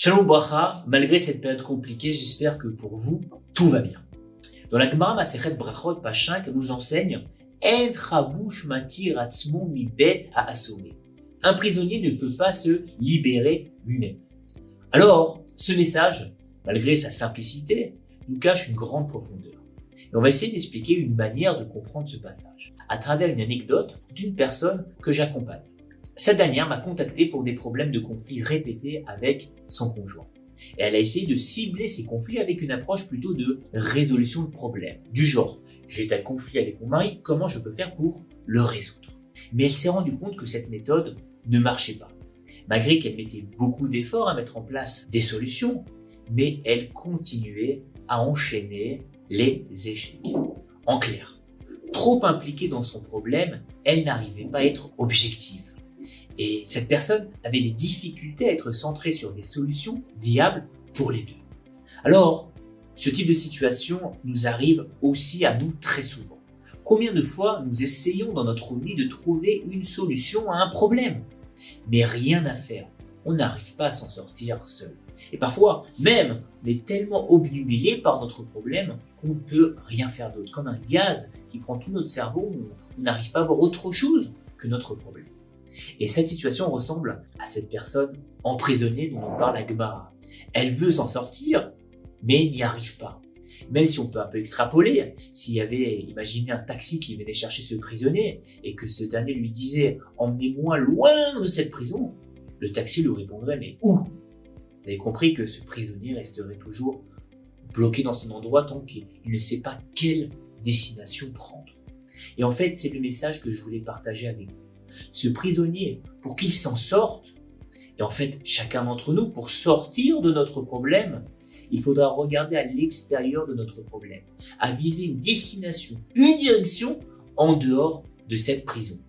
Shalom Bracha, malgré cette période compliquée, j'espère que pour vous, tout va bien. Dans la Gemara Masechet Brachot page 5 nous enseigne En chabush matir atzmo mi bet ha'asomé. Un prisonnier ne peut pas se libérer lui-même. Alors, ce message, malgré sa simplicité, nous cache une grande profondeur. Et on va essayer d'expliquer une manière de comprendre ce passage, à travers une anecdote d'une personne que j'accompagne. Cette dernière m'a contacté pour des problèmes de conflits répétés avec son conjoint. Et elle a essayé de cibler ces conflits avec une approche plutôt de résolution de problèmes. Du genre, j'ai tel conflit avec mon mari, comment je peux faire pour le résoudre? Mais elle s'est rendue compte que cette méthode ne marchait pas. Malgré qu'elle mettait beaucoup d'efforts à mettre en place des solutions, mais elle continuait à enchaîner les échecs. En clair, trop impliquée dans son problème, elle n'arrivait pas à être objective. Et cette personne avait des difficultés à être centrée sur des solutions viables pour les deux. Alors, ce type de situation nous arrive aussi à nous très souvent. Combien de fois nous essayons dans notre vie de trouver une solution à un problème, mais rien à faire, on n'arrive pas à s'en sortir seul. Et parfois, même, on est tellement obnubilé par notre problème qu'on ne peut rien faire d'autre. Comme un gaz qui prend tout notre cerveau, on n'arrive pas à voir autre chose que notre problème. Et cette situation ressemble à cette personne emprisonnée dont on parle à Gemara. Elle veut s'en sortir, mais n'y arrive pas. Même si on peut un peu extrapoler, s'il y avait, imaginez un taxi qui venait chercher ce prisonnier et que ce dernier lui disait « Emmenez-moi loin de cette prison », le taxi lui répondrait « Mais où ?» Vous avez compris que ce prisonnier resterait toujours bloqué dans son endroit tant qu'il ne sait pas quelle destination prendre. Et en fait, c'est le message que je voulais partager avec vous. Ce prisonnier, pour qu'il s'en sorte, et en fait chacun d'entre nous, pour sortir de notre problème, il faudra regarder à l'extérieur de notre problème, à viser une destination, une direction en dehors de cette prison.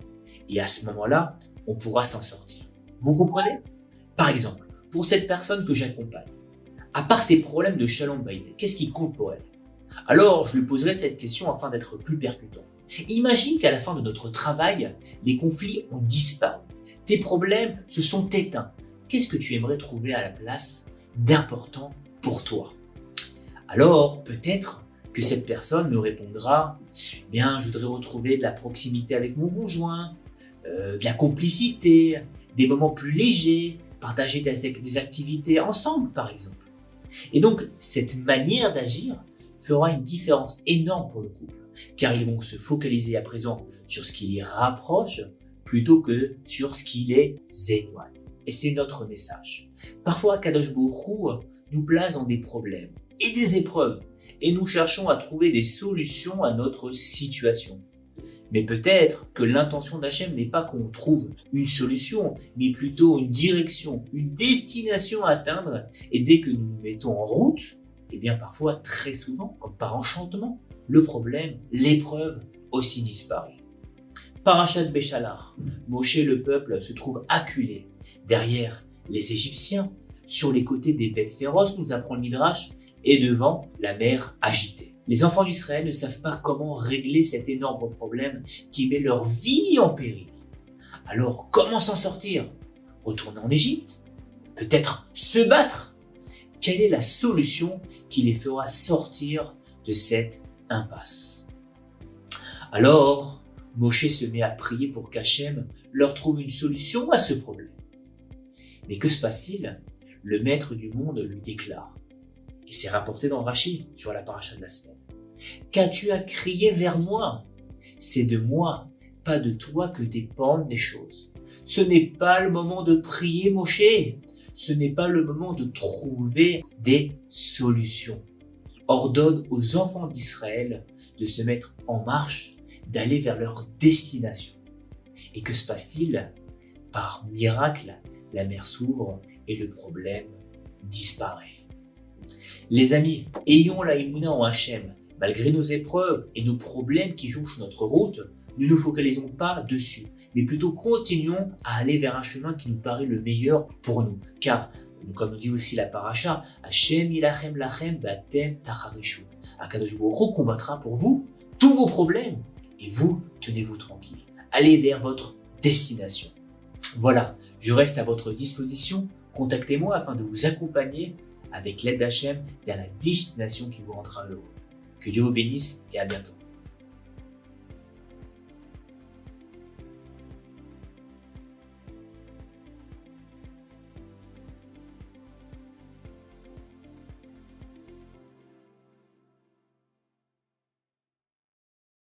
Et à ce moment-là, on pourra s'en sortir. Vous comprenez? Par exemple, pour cette personne que j'accompagne, à part ses problèmes de shalom bayit, qu'est-ce qui compte pour elle? Alors, je lui poserai cette question afin d'être plus percutant. Imagine qu'à la fin de notre travail, les conflits ont disparu. Tes problèmes se sont éteints. Qu'est-ce que tu aimerais trouver à la place d'important pour toi? Alors, peut-être que cette personne me répondra « Bien, je voudrais retrouver de la proximité avec mon conjoint, de la complicité, des moments plus légers, partager des activités ensemble, par exemple. » Et donc, cette manière d'agir fera une différence énorme pour le couple, car ils vont se focaliser à présent sur ce qui les rapproche plutôt que sur ce qui les éloigne. Et c'est notre message. Parfois, Kadosh Baruch Hu nous place dans des problèmes et des épreuves, et nous cherchons à trouver des solutions à notre situation. Mais peut-être que l'intention d'Hachem n'est pas qu'on trouve une solution, mais plutôt une direction, une destination à atteindre, et dès que nous nous mettons en route, et bien parfois, très souvent, comme par enchantement, le problème, l'épreuve aussi disparaît. Parashat Béchalach, Moshe le peuple se trouve acculé derrière les Égyptiens, sur les côtés des bêtes féroces, nous apprend le Midrash, et devant la mer agitée. Les enfants d'Israël ne savent pas comment régler cet énorme problème qui met leur vie en péril. Alors, comment s'en sortir? Retourner en Égypte? Peut-être se battre? Quelle est la solution qui les fera sortir de cette impasse? Alors, Moshe se met à prier pour qu'Hachem leur trouve une solution à ce problème. Mais que se passe-t-il? Le maître du monde lui déclare, et c'est rapporté dans Rashi sur la paracha de la semaine. Qu'as-tu à crier vers moi? C'est de moi, pas de toi que dépendent les choses. Ce n'est pas le moment de prier Moshe. Ce n'est pas le moment de trouver des solutions. Ordonne aux enfants d'Israël de se mettre en marche, d'aller vers leur destination. Et que se passe-t-il? Par miracle, la mer s'ouvre et le problème disparaît. Les amis, ayons la émouna en Hachem. Malgré nos épreuves et nos problèmes qui jonchent notre route, ne nous focalisons pas dessus, mais plutôt continuons à aller vers un chemin qui nous paraît le meilleur pour nous. Car, comme dit aussi la paracha, Hachem yilachem lachem v'atem tacharishu. Akadosh Baruch Hu combattra pour vous tous vos problèmes et vous, tenez-vous tranquille. Allez vers votre destination. Voilà, je reste à votre disposition. Contactez-moi afin de vous accompagner avec l'aide d'Hachem vers la destination qui vous rendra heureux. Que Dieu vous bénisse et à bientôt.